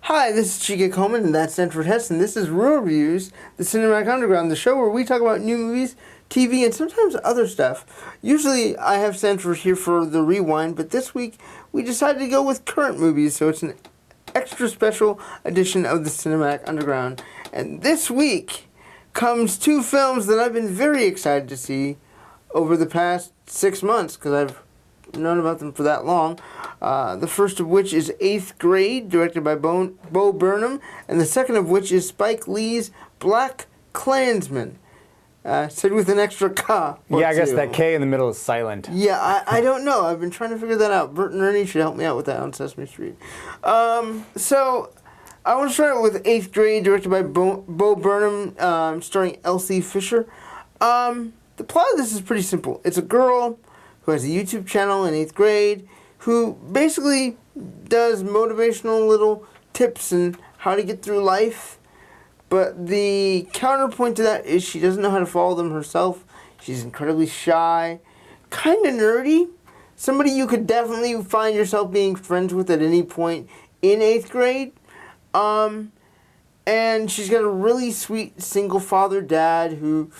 Hi, this is Chike Coleman, and that's Central Hess, and this is Real Reviews, the Cinematic Underground, the show where we talk about new movies, TV, and sometimes other stuff. Usually I have Central here for the rewind, but this week we decided to go with current movies, so it's an extra special edition of the Cinematic Underground. And this week comes two films that I've been very excited to see over the past 6 months, because I've known about them for that long. The first of which is 8th Grade, directed by Bo Burnham, and the second of which is Spike Lee's Black Klansman, said with an extra K. Yeah, I guess that K in the middle is silent. Yeah, I don't know. I've been trying to figure that out. Bert and Ernie should help me out with that on Sesame Street. So, I want to start with 8th Grade, directed by Bo Burnham, starring Elsie Fisher. The plot of this is pretty simple. It's a girl who has a YouTube channel in 8th grade, who basically does motivational little tips on how to get through life. But the counterpoint to that is she doesn't know how to follow them herself. She's incredibly shy, kind of nerdy. Somebody you could definitely find yourself being friends with at any point in 8th grade. And she's got a really sweet single father dad who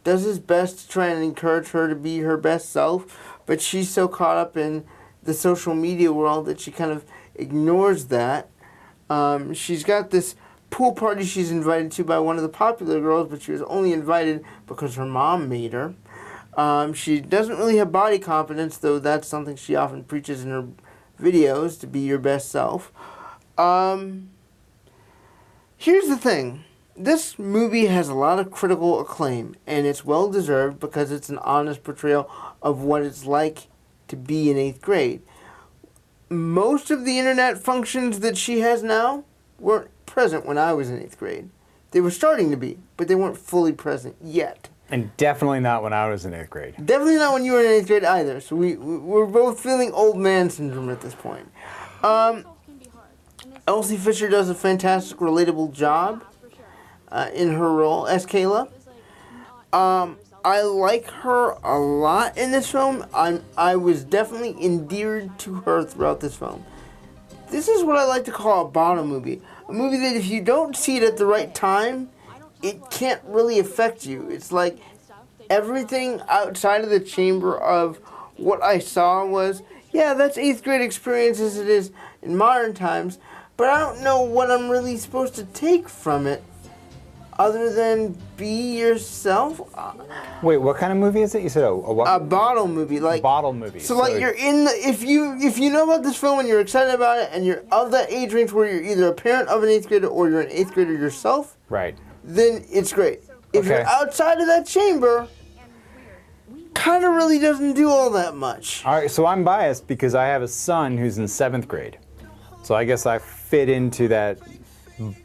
does his best to try and encourage her to be her best self. But she's so caught up in the social media world that she kind of ignores that. She's got this pool party she's invited to by one of the popular girls, but she was only invited because her mom made her. She doesn't really have body confidence, though that's something she often preaches in her videos, to be your best self. Here's the thing. This movie has a lot of critical acclaim, and it's well-deserved because it's an honest portrayal of what it's like to be in 8th grade. Most of the internet functions that she has now weren't present when I was in 8th grade. They were starting to be, but they weren't fully present yet. And definitely not when I was in 8th grade. Definitely not when you were in 8th grade either, so we're both feeling old man syndrome at this point. Elsie Fisher does a fantastic, relatable job in her role as Kayla. I like her a lot in this film. I was definitely endeared to her throughout this film. This is what I like to call a bottom movie. A movie that if you don't see it at the right time, it can't really affect you. It's like everything outside of the chamber of what I saw was, yeah, that's 8th grade experience as it is in modern times, but I don't know what I'm really supposed to take from it other than be yourself. Wait, what kind of movie is it? You said a what? A bottle movie, like a bottle movie. So like you're in the if you know about this film and you're excited about it and you're of that age range where you're either a parent of an 8th grader or you're an 8th grader yourself, right? Then it's great. If you're outside of that chamber, kind of really doesn't do all that much. All right, so I'm biased because I have a son who's in 7th grade, so I guess I fit into that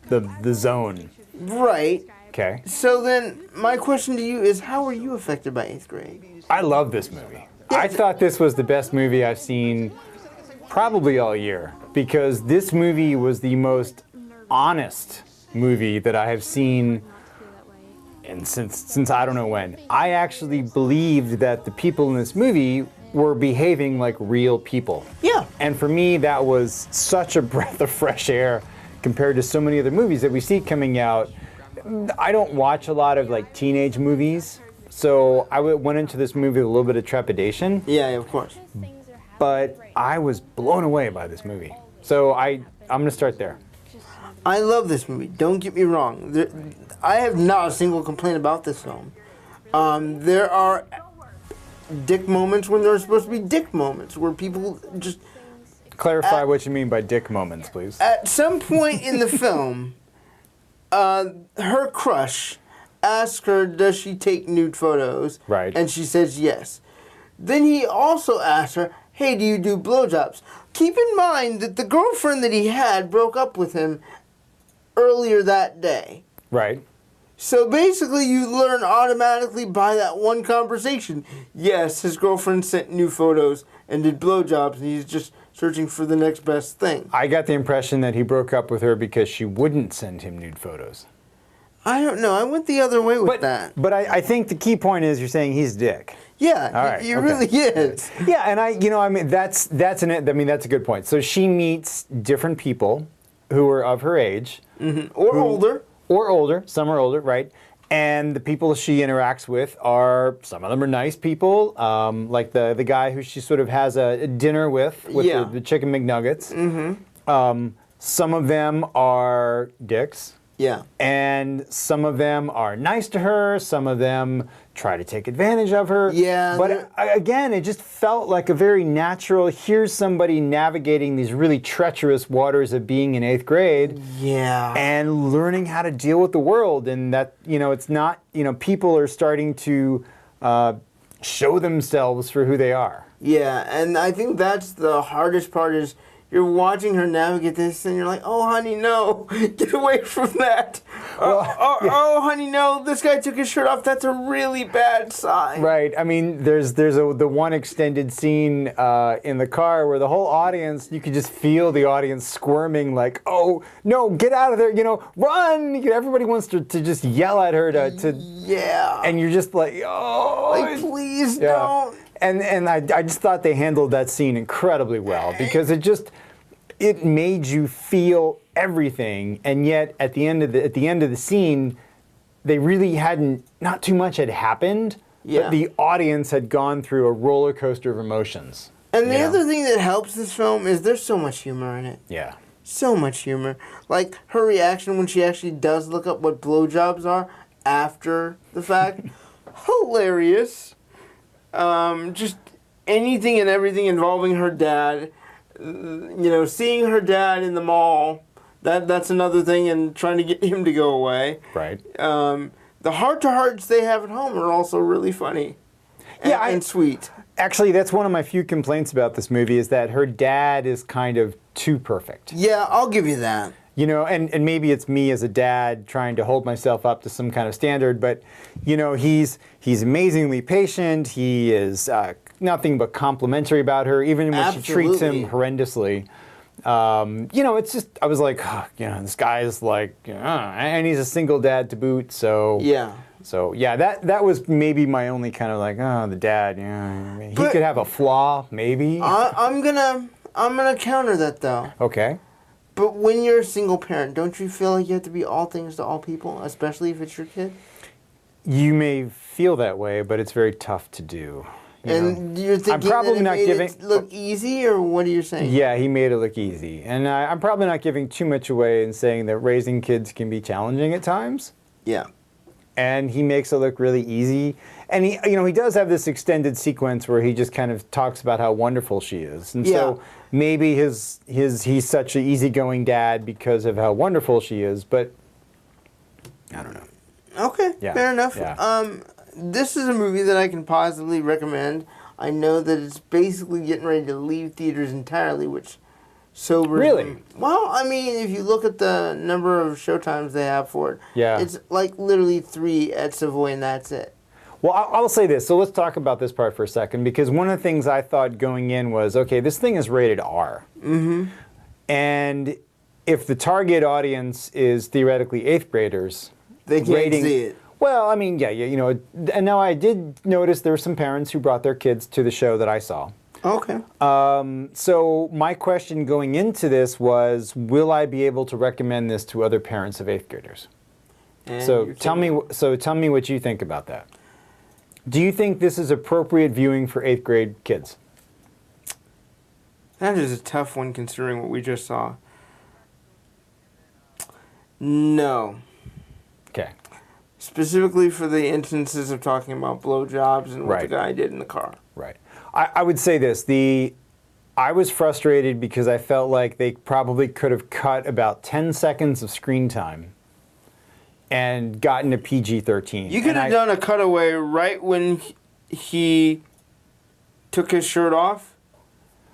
the zone. Right. Okay. So then, my question to you is, how were you affected by 8th grade? I love this movie. I thought this was the best movie I've seen probably all year, because this movie was the most honest movie that I have seen since I don't know when. I actually believed that the people in this movie were behaving like real people. Yeah. And for me, that was such a breath of fresh air compared to so many other movies that we see coming out. I don't watch a lot of like teenage movies, so I went into this movie with a little bit of trepidation. Yeah, of course. But I was blown away by this movie. So I'm going to start there. I love this movie. Don't get me wrong. I have not a single complaint about this film. There are dick moments when there are supposed to be dick moments, where people just... Clarify what you mean by dick moments, please. At some point in the film, her crush asks her, does she take nude photos? Right. And she says yes. Then he also asks her, hey, do you do blowjobs? Keep in mind that the girlfriend that he had broke up with him earlier that day. Right. So basically you learn automatically by that one conversation, yes, his girlfriend sent new photos and did blowjobs, and he's just searching for the next best thing. I got the impression that he broke up with her because she wouldn't send him nude photos. I don't know. I went the other way with that. But I think the key point is you're saying he's a dick. Yeah, all right, he really is. Yeah, and that's a good point. So she meets different people who are of her age. Or older. Or older. Some are older, right? And the people she interacts with are, some of them are nice people, like the guy who she sort of has a dinner with the chicken McNuggets. Some of them are dicks. Yeah. And some of them are nice to her. Some of them try to take advantage of her. Yeah. But again, it just felt like a very natural, here's somebody navigating these really treacherous waters of being in 8th grade. Yeah. And learning how to deal with the world. And that, it's not, people are starting to show themselves for who they are. Yeah. And I think that's the hardest part is, you're watching her navigate this, and you're like, "Oh, honey, no, get away from that! Oh, honey, no, this guy took his shirt off. That's a really bad sign." Right. I mean, there's the one extended scene in the car where the whole audience, you could just feel the audience squirming, like, "Oh, no, get out of there! Run!" Everybody wants to just yell at her to. Yeah. And you're just like, "Oh, like, please don't." And I just thought they handled that scene incredibly well because it made you feel everything, and yet at the end of the scene, they really not too much had happened, but the audience had gone through a roller coaster of emotions. And the other thing that helps this film is there's so much humor in it. Yeah. So much humor. Like her reaction when she actually does look up what blowjobs are after the fact. Hilarious. Just anything and everything involving her dad. Seeing her dad in the mall, that's another thing, and trying to get him to go away. Right. The heart-to-hearts they have at home are also really funny. And sweet. Actually, that's one of my few complaints about this movie is that her dad is kind of too perfect. Yeah, I'll give you that. And maybe it's me as a dad trying to hold myself up to some kind of standard, but, he's amazingly patient. He is nothing but complimentary about her, even when she treats him horrendously. It's just, I was like, this guy is like, and he's a single dad to boot, so. Yeah. So, that was maybe my only kind of like, the dad, he could have a flaw, maybe. I'm gonna counter that, though. Okay. But when you're a single parent, don't you feel like you have to be all things to all people, especially if it's your kid? You may feel that way, but it's very tough to do. You're thinking I'm probably that it not made giving it look easy, or what are you saying? Yeah, he made it look easy, and I'm probably not giving too much away in saying that raising kids can be challenging at times. Yeah. And he makes it look really easy, and he does have this extended sequence where he just kind of talks about how wonderful she is, and so maybe he's such an easygoing dad because of how wonderful she is, but I don't know. Okay, fair enough. Yeah. This is a movie that I can positively recommend. I know that it's basically getting ready to leave theaters entirely, which sobers them. Well, I mean, if you look at the number of showtimes they have for it, it's like literally 3 at Savoy, and that's it. Well, I'll say this. So let's talk about this part for a second, because one of the things I thought going in was, okay, this thing is rated R. Mm-hmm. And if the target audience is theoretically 8th graders, they can't see it. Well, I mean, and now I did notice there were some parents who brought their kids to the show that I saw. Okay. So my question going into this was, will I be able to recommend this to other parents of 8th graders? And So tell me what you think about that. Do you think this is appropriate viewing for 8th grade kids? That is a tough one considering what we just saw. No. Okay. Specifically for the instances of talking about blowjobs and what the guy did in the car. Right. I would say this. I was frustrated because I felt like they probably could have cut about 10 seconds of screen time and gotten a PG-13. You could have done a cutaway right when he took his shirt off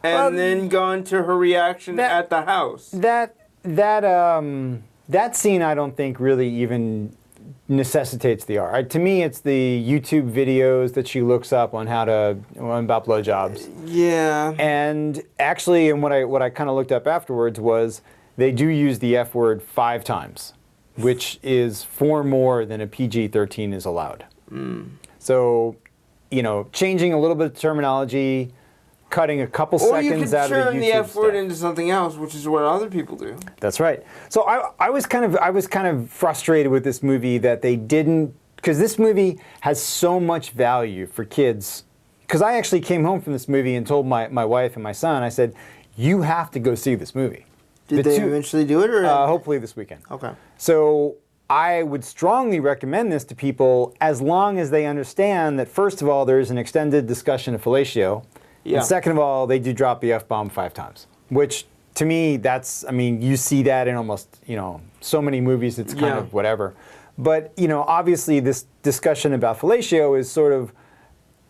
and then gone to her reaction at the house. That scene I don't think really even necessitates the R. To me, it's the YouTube videos that she looks up on about blowjobs. Yeah. And actually, and what I kind of looked up afterwards was they do use the F word 5 times, which is 4 more than a PG-13 is allowed. Mm. So, changing a little bit of terminology, cutting a couple Or you seconds could out of the YouTube turn the F word stuff. into something else, which is what other people do. That's right. So I was kind of frustrated with this movie that they didn't, because this movie has so much value for kids. Because I actually came home from this movie and told my wife and my son, I said, you have to go see this movie. Did they eventually do it, or hopefully this weekend. Okay. So I would strongly recommend this to people as long as they understand that, first of all, there's an extended discussion of fellatio. Yeah. And second of all, they do drop the F-bomb 5 times. Which, to me, I mean, you see that in almost, so many movies, it's kind of whatever. But, obviously this discussion about fellatio is sort of,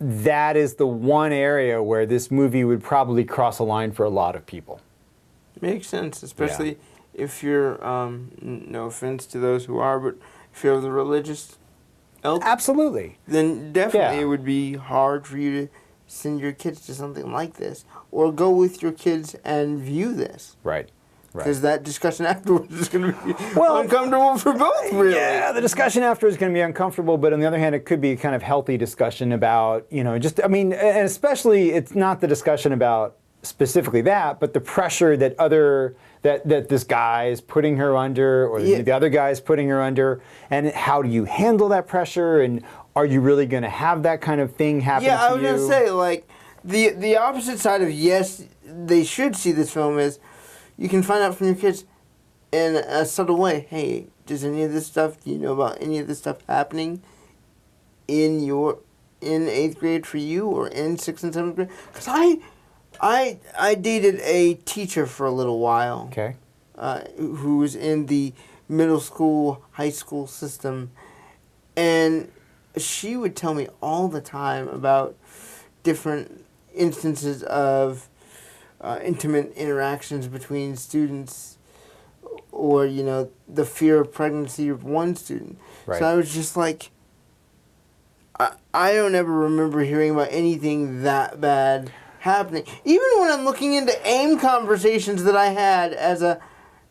that is the one area where this movie would probably cross a line for a lot of people. Makes sense, especially if you're, no offense to those who are, but if you're of the religious ilk, Absolutely. then definitely it would be hard for you to send your kids to something like this, or go with your kids and view this. Right. Because that discussion afterwards is going to be uncomfortable for both, really. Yeah, the discussion after is going to be uncomfortable, but on the other hand, it could be a kind of healthy discussion about, and especially it's not the discussion about specifically that, but the pressure that that this guy is putting her under, or the other guy is putting her under, and how do you handle that pressure, and are you really going to have that kind of thing happen to you? Yeah, I was going to say, like, the opposite side of yes, they should see this film is, you can find out from your kids in a subtle way, hey, does any of this stuff, do you know about any of this stuff happening in 8th grade for you, or in 6th and 7th grade? Because I dated a teacher for a little while. Okay. Who was in the middle school, high school system, and she would tell me all the time about different instances of intimate interactions between students, or the fear of pregnancy of one student. Right. So I was just like, I don't ever remember hearing about anything that bad happening. Even when I'm looking into AIM conversations that I had as an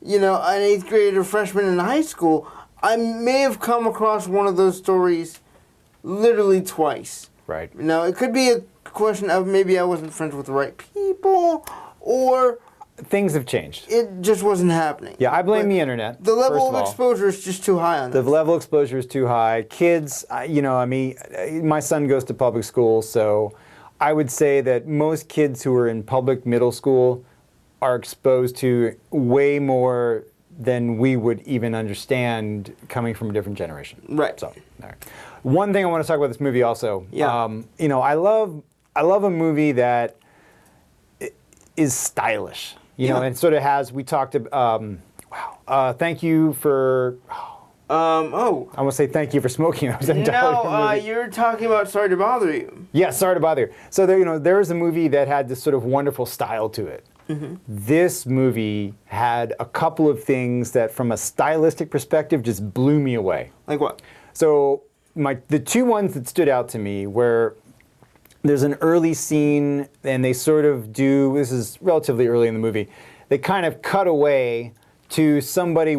8th grade or freshman in high school, I may have come across one of those stories literally twice. Right. Now, it could be a question of maybe I wasn't friends with the right people, or things have changed. it just wasn't happening. Yeah, I blame the internet. The level first of all. exposure is just too high on The this. level of exposure is too high. Kids, my son goes to public school, so I would say that most kids who are in public middle school are exposed to way more than we would even understand coming from a different generation. Right. So, all right. One thing I want to talk about this movie also. Yeah. I love a movie that is stylish. And sort of has, we talked about, thank you for, I want to say thank you for smoking. I was You're talking about Sorry to Bother You. Yeah, Sorry to Bother You. So there was a movie that had this sort of wonderful style to it. Mm-hmm. This movie had a couple of things that, from a stylistic perspective, just blew me away. Like what? So the two ones that stood out to me were, there's an early scene, and they sort of do, this is relatively early in the movie, they kind of cut away to somebody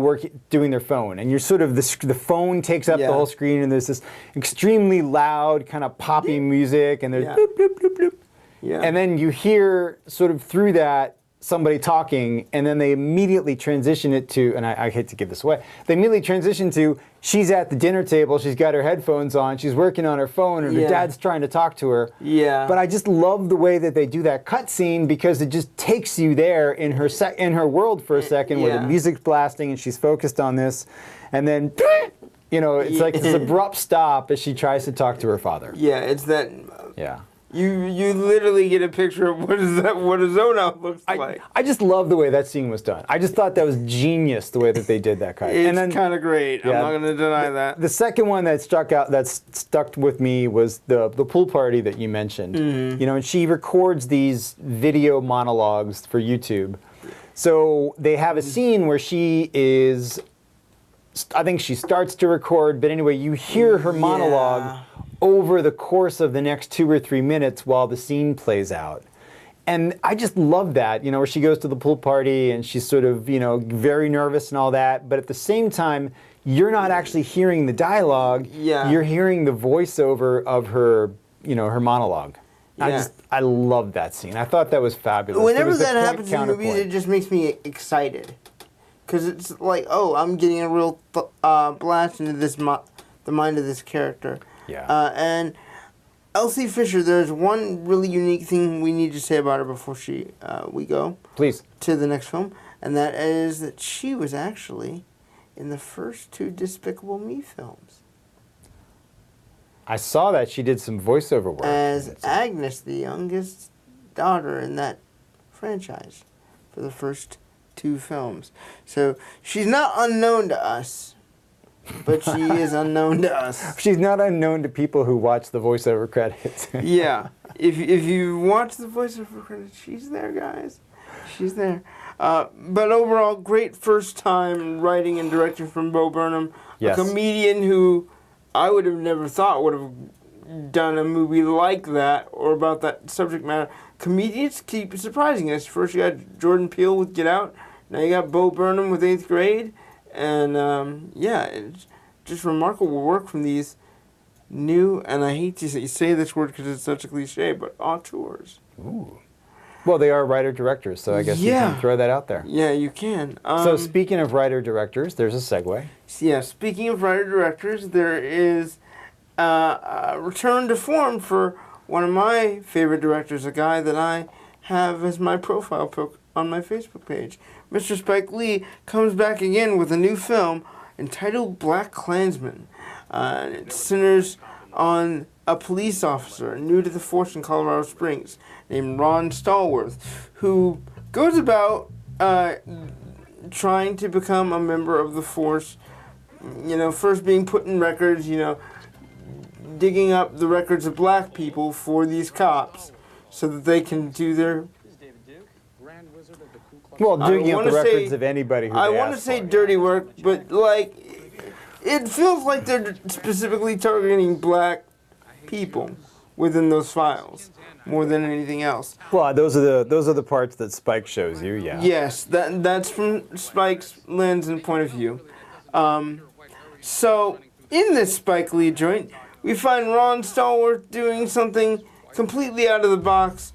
doing their phone, and you're sort of, the phone takes up the whole screen, and there's this extremely loud kind of poppy music, and there's bloop, bloop, bloop, bloop. Yeah. And then you hear sort of through that somebody talking, and then they immediately transition it to, and I hate to give this away, they immediately transition to, she's at the dinner table, she's got her headphones on, she's working on her phone, and her dad's trying to talk to her. Yeah. But I just love the way that they do that cut scene, because it just takes you there in her world for a second, where the music's blasting and she's focused on this, and then it's like this abrupt stop as she tries to talk to her father. Yeah, it's that. Yeah. You literally get a picture of what a zone out looks like. I just love the way that scene was done. I just thought that was genius, the way that they did that cut. It's kind of great. I'm not going to deny that. The second one that stuck with me was the pool party that you mentioned. Mm-hmm. And she records these video monologues for YouTube. So they have a scene where she is, I think she starts to record, but anyway, you hear her monologue over the course of the next 2 or 3 minutes while the scene plays out. And I just love that, where she goes to the pool party and she's sort of, very nervous and all that, but at the same time, you're not actually hearing the dialogue, you're hearing the voiceover of her, her monologue. Yeah. I love that scene. I thought that was fabulous. It Whenever was the that point happens in movies, counterpoint. it just makes me excited. Because it's like, oh, I'm getting a real blast into the mind of this character. Yeah. And Elsie Fisher, there's one really unique thing we need to say about her before we go Please. to the next film, and that is that she was actually in the first 2 Despicable Me films I saw that she did some voiceover work. as Agnes, the youngest daughter in that franchise, for the first 2 films. So she's not unknown to us, but she is unknown to us. She's not unknown to people who watch the voiceover credits. Yeah, if you watch the voiceover credits, she's there, guys. She's there. But overall, great first time writing and directing from Bo Burnham, Yes. a comedian who I would have never thought would have done a movie like that or about that subject matter. Comedians keep surprising us. First you got Jordan Peele with Get Out, now you got Bo Burnham with 8th Grade, and yeah, it's just remarkable work from these new, and I hate to say this word because it's such a cliche, but auteurs. Ooh. Well, they are writer-directors, so I guess you Yeah. can throw that out there. Yeah, you can. So speaking of writer-directors, there's a segue. Yeah, speaking of writer-directors, there is a return to form for one of my favorite directors, a guy that I have as my profile pic on my Facebook page. Mr. Spike Lee comes back again with a new film entitled Black Klansman. It centers on a police officer new to the force in Colorado Springs named Ron Stallworth, who goes about trying to become a member of the force, you know, first being put in records, you know, digging up the records of black people for these cops so that they can do their... Well, digging up wanna the records say- of anybody who I they want to ask say for. dirty work, but like, it feels like they're specifically targeting black people within those files more than anything else. Well, those are the parts that Spike shows you, yeah. Yes, that's from Spike's lens and point of view. So in this Spike Lee joint, we find Ron Stallworth doing something completely out of the box,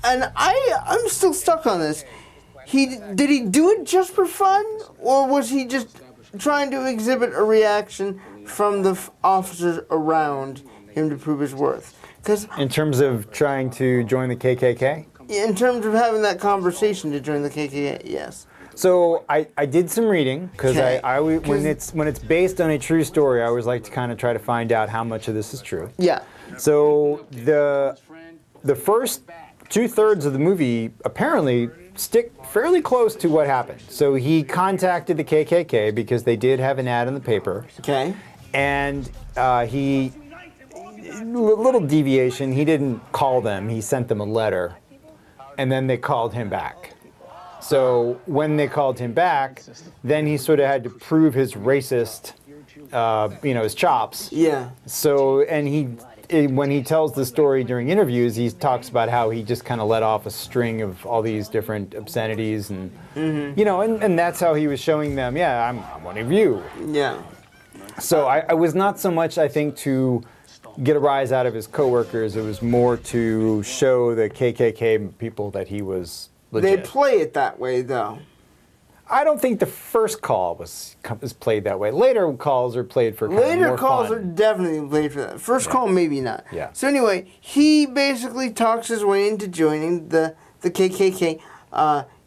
and I'm still stuck on this. Did he do it just for fun, or was he just trying to exhibit a reaction from the officers around him to prove his worth? Because In terms of trying to join the KKK? in terms of having that conversation to join the KKK, yes. So I did some reading because Okay. when it's based on a true story, I always like to kind of try to find out how much of this is true. Yeah. So the first 2/3 of the movie apparently stick fairly close to what happened. So he contacted the KKK because they did have an ad in the paper, Okay. and little deviation, he didn't call them, he sent them a letter, and then they called him back. So when they called him back, then he sort of had to prove his racist, his chops. Yeah. So, and when he tells the story during interviews, he talks about how he just kind of let off a string of all these different obscenities, and and that's how he was showing them, yeah, I'm one of you. Yeah. So I was not so much, I think, to get a rise out of his coworkers. It was more to show the KKK people that he was They legit. play it that way, though. I don't think the first call was played that way. Later calls are played for kind of Later more calls fun. are definitely played for that. First call, maybe not. Yeah. So anyway, he basically talks his way into joining the KKK,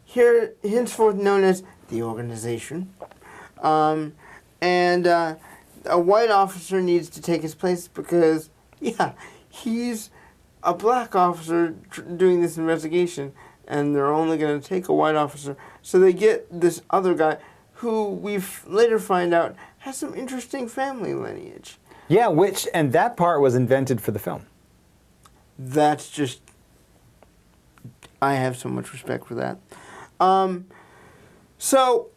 here henceforth known as the organization. And a white officer needs to take his place because, yeah, he's a black officer doing this investigation, and they're only going to take a white officer. So they get this other guy who we later find out has some interesting family lineage. Yeah, and that part was invented for the film. That's just... I have so much respect for that. So,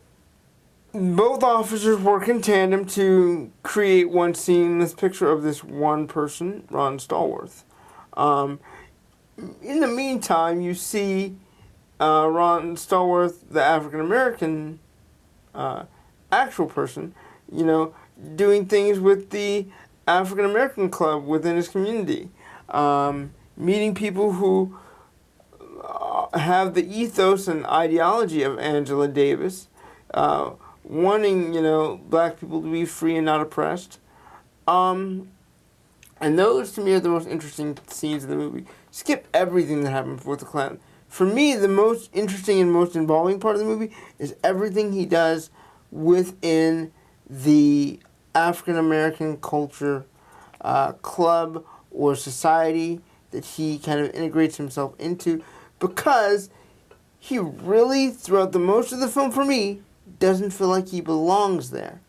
both officers work in tandem to create one seamless picture of this one person, Ron Stallworth. In the meantime, you see Ron Stallworth, the African-American actual person, doing things with the African-American club within his community. meeting people who have the ethos and ideology of Angela Davis, wanting, black people to be free and not oppressed. And those, to me, are the most interesting scenes in the movie. Skip everything that happened with the Klan. For me, the most interesting and most involving part of the movie is everything he does within the African American culture, club, or society that he kind of integrates himself into, because he really, throughout the most of the film, for me, doesn't feel like he belongs there.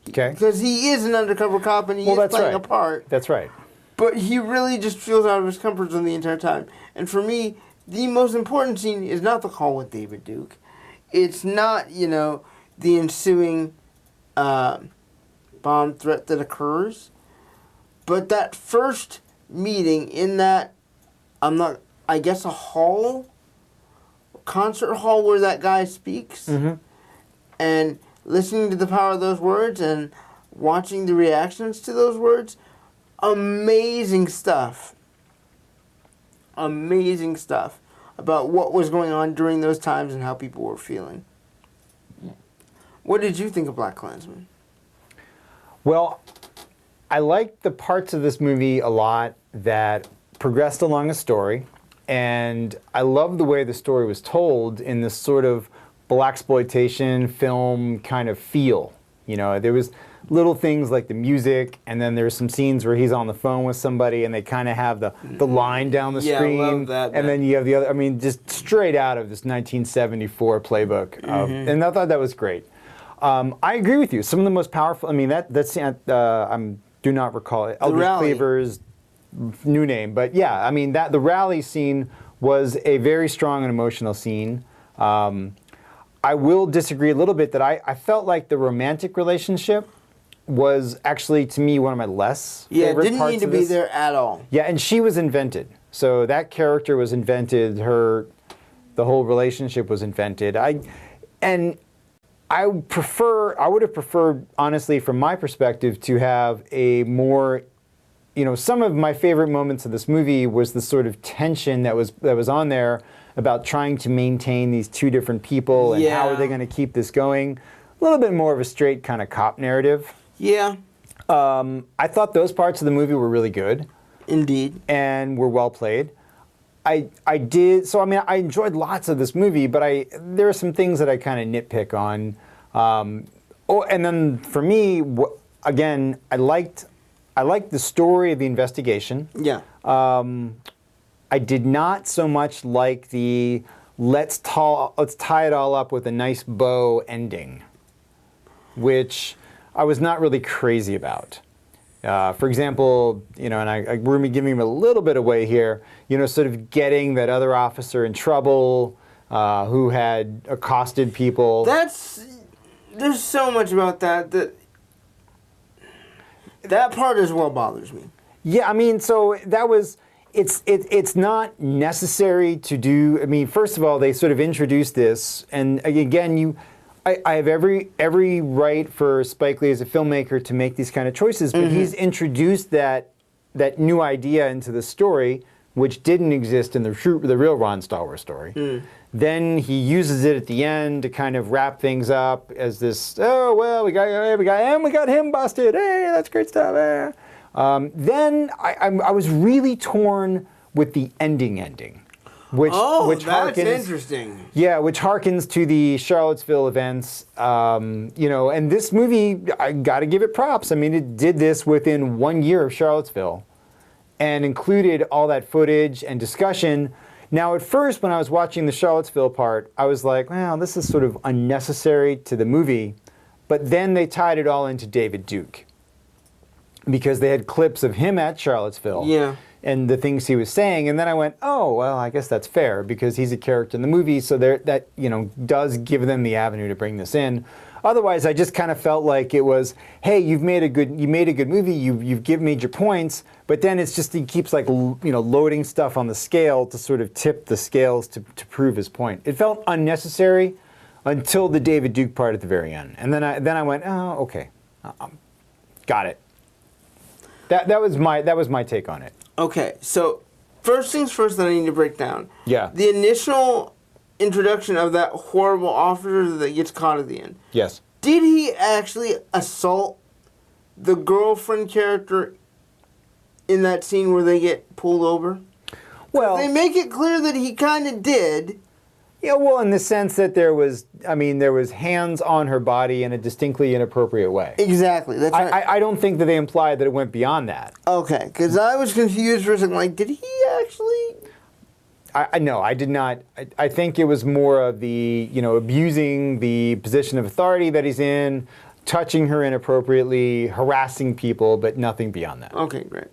Okay. Because he is an undercover cop and he is playing a part. That's right. But he really just feels out of his comfort zone the entire time. And for me, the most important scene is not the call with David Duke. It's not, the ensuing bomb threat that occurs. But that first meeting in that, I guess a hall, concert hall where that guy speaks, and listening to the power of those words and watching the reactions to those words, amazing stuff. Amazing stuff about what was going on during those times and how people were feeling. What did you think of BlacKkKlansman? Well, I liked the parts of this movie a lot that progressed along a story. And I love the way the story was told in this sort of blaxploitation film kind of feel. There was little things like the music, and then there's some scenes where he's on the phone with somebody and they kind of have the line down the screen. I love that. And then you have the other, just straight out of this 1974 playbook. And I thought that was great. I agree with you. Some of the most powerful, that's do not recall it. Eldridge Cleaver's new name, but yeah, the rally scene was a very strong and emotional scene. I will disagree a little bit that I felt like the romantic relationship was actually, to me, one of my less favorite didn't parts need to of be this. there at all. Yeah, and she was invented. So that character was invented. The whole relationship was invented. I would have preferred, honestly, from my perspective, to have a more, some of my favorite moments of this movie was the sort of tension that was on there about trying to maintain these two different people and how are they going to keep this going. A little bit more of a straight kind of cop narrative. Yeah. I thought those parts of the movie were really good. Indeed. And were well played. I enjoyed lots of this movie, but there are some things that I kind of nitpick on. And then for me, again, I liked the story of the investigation. Yeah. I did not so much like the let's tie it all up with a nice bow ending, which I was not really crazy about. For example, and we're giving him a little bit away here, sort of getting that other officer in trouble who had accosted people. There's so much about that part as well bothers me. Yeah, so that was, it's not necessary to do, first of all, they sort of introduced this, and again, I have every right for Spike Lee as a filmmaker to make these kind of choices, but he's introduced that new idea into the story, which didn't exist in the real Ron Star Wars story. Then he uses it at the end to kind of wrap things up as this. Oh well, we got him busted. Hey, that's great stuff. Then I was really torn with the ending. Which that's harkens, interesting. Yeah, which harkens to the Charlottesville events. And this movie, I got to give it props. It did this within 1 year of Charlottesville and included all that footage and discussion. Now, at first, when I was watching the Charlottesville part, I was like, well, this is sort of unnecessary to the movie. But then they tied it all into David Duke because they had clips of him at Charlottesville. Yeah. And the things he was saying, and then I went, oh, well, I guess that's fair because he's a character in the movie, so that does give them the avenue to bring this in. Otherwise, I just kind of felt like it was, hey, you made a good movie, you've given major points, but then it's just he keeps loading stuff on the scale to sort of tip the scales to prove his point. It felt unnecessary until the David Duke part at the very end, and then I went, oh, okay, got it. That was my take on it. Okay, so first things first that I need to break down. Yeah. The initial introduction of that horrible officer that gets caught at the end. Yes. Did he actually assault the girlfriend character in that scene where they get pulled over? Well, They make it clear that he kind of did. yeah, well, in the sense that there was hands on her body in a distinctly inappropriate way. Exactly. That's right. I don't think that they implied that it went beyond that. Okay, because I was confused for a second. Like, did he actually? No, I did not. I think it was more of the, abusing the position of authority that he's in, touching her inappropriately, harassing people, but nothing beyond that. Okay, great.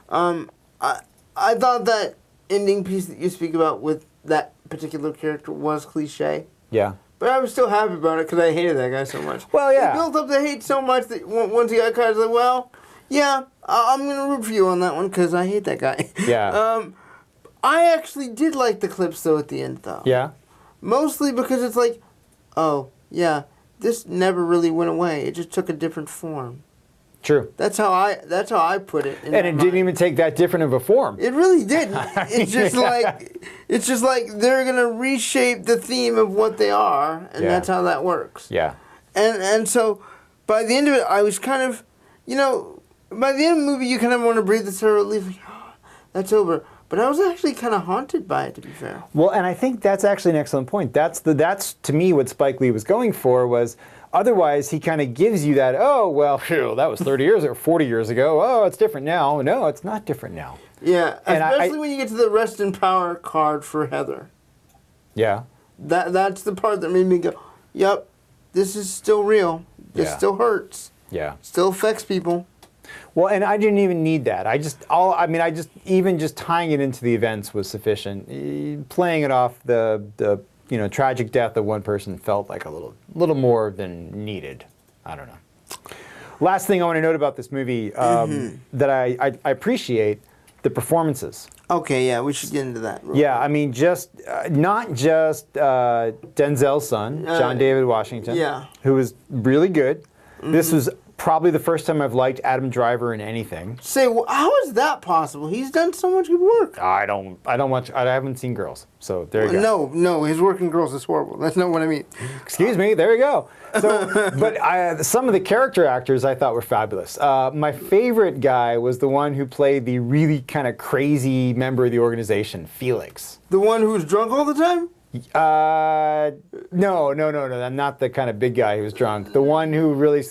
I thought that ending piece that you speak about with that particular character was cliche. Yeah. But I was still happy about it because I hated that guy so much. Well, yeah. He built up the hate so much that once he got caught, I was like, well, yeah, I'm going to root for you on that one because I hate that guy. Yeah. I actually did like the clips, though, at the end, though. Yeah. Mostly because it's like, oh, yeah, this never really went away. It just took a different form. True. That's how I put it. And it didn't even take that different of a form. It really didn't. It's just like they're gonna reshape the theme of what they are, and that's how that works. Yeah. And so by the end of it, I was kind of, by the end of the movie, you kind of want to breathe a sigh of relief, like, oh, that's over. But I was actually kind of haunted by it, to be fair. Well, and I think that's actually an excellent point. That's to me what Spike Lee was going for was. Otherwise, he kind of gives you that, oh, well, phew, that was 30 years or 40 years ago. Oh, it's different now. No, it's not different now. Yeah, and especially when you get to the rest in power card for Heather. Yeah. That's the part that made me go, yep, this is still real. This still hurts. Yeah. Still affects people. Well, and I didn't even need that. Even just tying it into the events was sufficient. Playing it off the tragic death of one person felt like a little more than needed. I don't know. Last thing I want to note about this movie that I appreciate, the performances. Okay, yeah, we should get into that. Yeah, I mean, not just Denzel's son, John David Washington, who was really good. This was probably the first time I've liked Adam Driver in anything. How is that possible? He's done so much good work. I haven't seen Girls, so there you go. No, his work in Girls is horrible. That's not what I mean. Excuse me, there you go. So, but some of the character actors I thought were fabulous. My favorite guy was the one who played the really kind of crazy member of the organization, Felix. The one who was drunk all the time? No, not the kind of big guy who was drunk. The one who really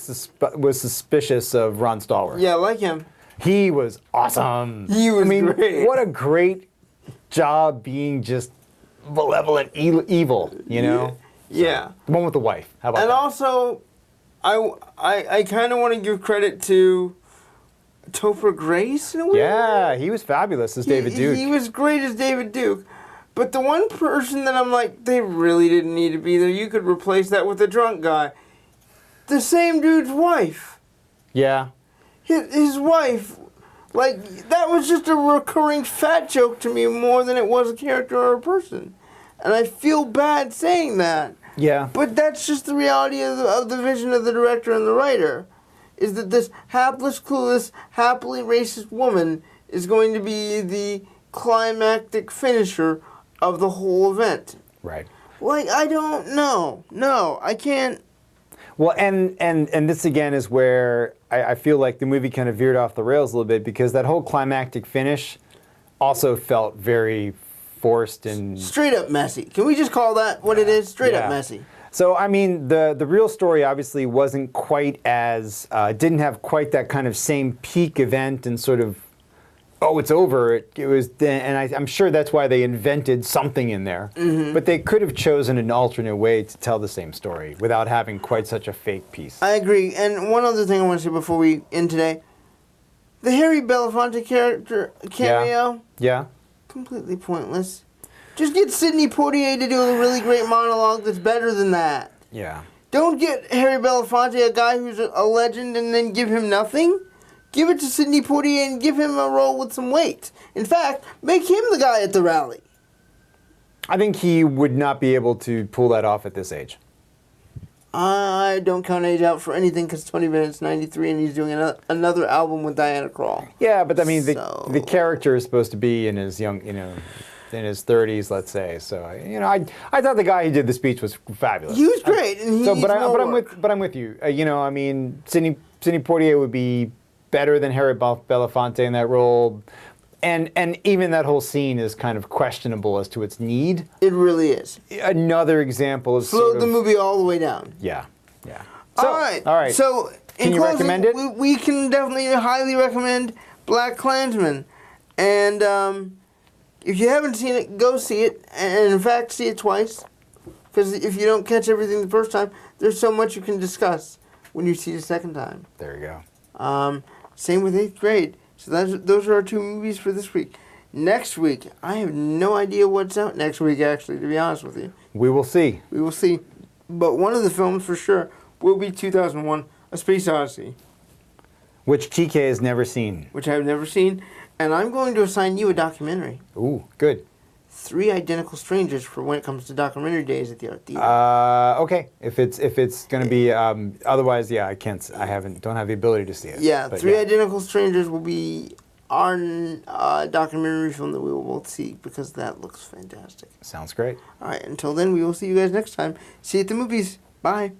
was suspicious of Ron Stallworth. Yeah, I like him. He was awesome. He was great. What a great job being just malevolent evil, Yeah. The one with the wife. How about that? And also, I kind of want to give credit to Topher Grace in a way. Yeah, he was fabulous as David Duke. He was great as David Duke. But the one person that I'm like, they really didn't need to be there. You could replace that with a drunk guy. The same dude's wife. Yeah. His wife. Like, that was just a recurring fat joke to me more than it was a character or a person. And I feel bad saying that. Yeah. But that's just the reality of the vision of the director and the writer. Is that this hapless, clueless, happily racist woman is going to be the climactic finisher of the whole event. Right. Like, I don't know. No, I can't. Well, and this again is where I feel like the movie kind of veered off the rails a little bit because that whole climactic finish also felt very forced and straight up messy. Can we just call that what it is? Straight up messy. So, I mean, the real story obviously wasn't quite as, didn't have quite that kind of same peak event and sort of, oh, it's over. It was, and I'm sure that's why they invented something in there. Mm-hmm. But they could have chosen an alternate way to tell the same story without having quite such a fake piece. I agree. And one other thing I want to say before we end today. The Harry Belafonte cameo. Yeah. Completely pointless. Just get Sidney Poitier to do a really great monologue that's better than that. Yeah. Don't get Harry Belafonte, a guy who's a legend, and then give him nothing. Give it to Sidney Poitier and give him a role with some weight. In fact, make him the guy at the rally. I think he would not be able to pull that off at this age. I don't count age out for anything because Tony Bennett's 93 and he's doing another album with Diana Krall. Yeah, but I mean, So- the character is supposed to be in his young, in his 30s, let's say. So, I thought the guy who did the speech was fabulous. He was great, and he So, needs but more I'm work. with you. I mean, Sidney Poitier would be better than Harry Belafonte in that role, and even that whole scene is kind of questionable as to its need. It really is. Another example is Slowed the movie all the way down. Yeah. So, All right. All right. So, in Can you closing, recommend it? We can definitely highly recommend Black Klansman. And if you haven't seen it, go see it. And in fact, see it twice. Because if you don't catch everything the first time, there's so much you can discuss when you see it a second time. There you go. Same with 8th grade. So those are our 2 movies for this week. Next week, I have no idea what's out next week, actually, to be honest with you. We will see. We will see. But one of the films for sure will be 2001, A Space Odyssey, Which TK has never seen. which I've never seen. And I'm going to assign you a documentary. Ooh, good. 3 Identical Strangers for when it comes to documentary days at the Art Theater. Okay. If it's going to be otherwise, yeah, don't have the ability to see it. Yeah, But 3 Identical Strangers will be our documentary film that we will both see because that looks fantastic. Sounds great. All right, until then, we will see you guys next time. See you at the movies. Bye.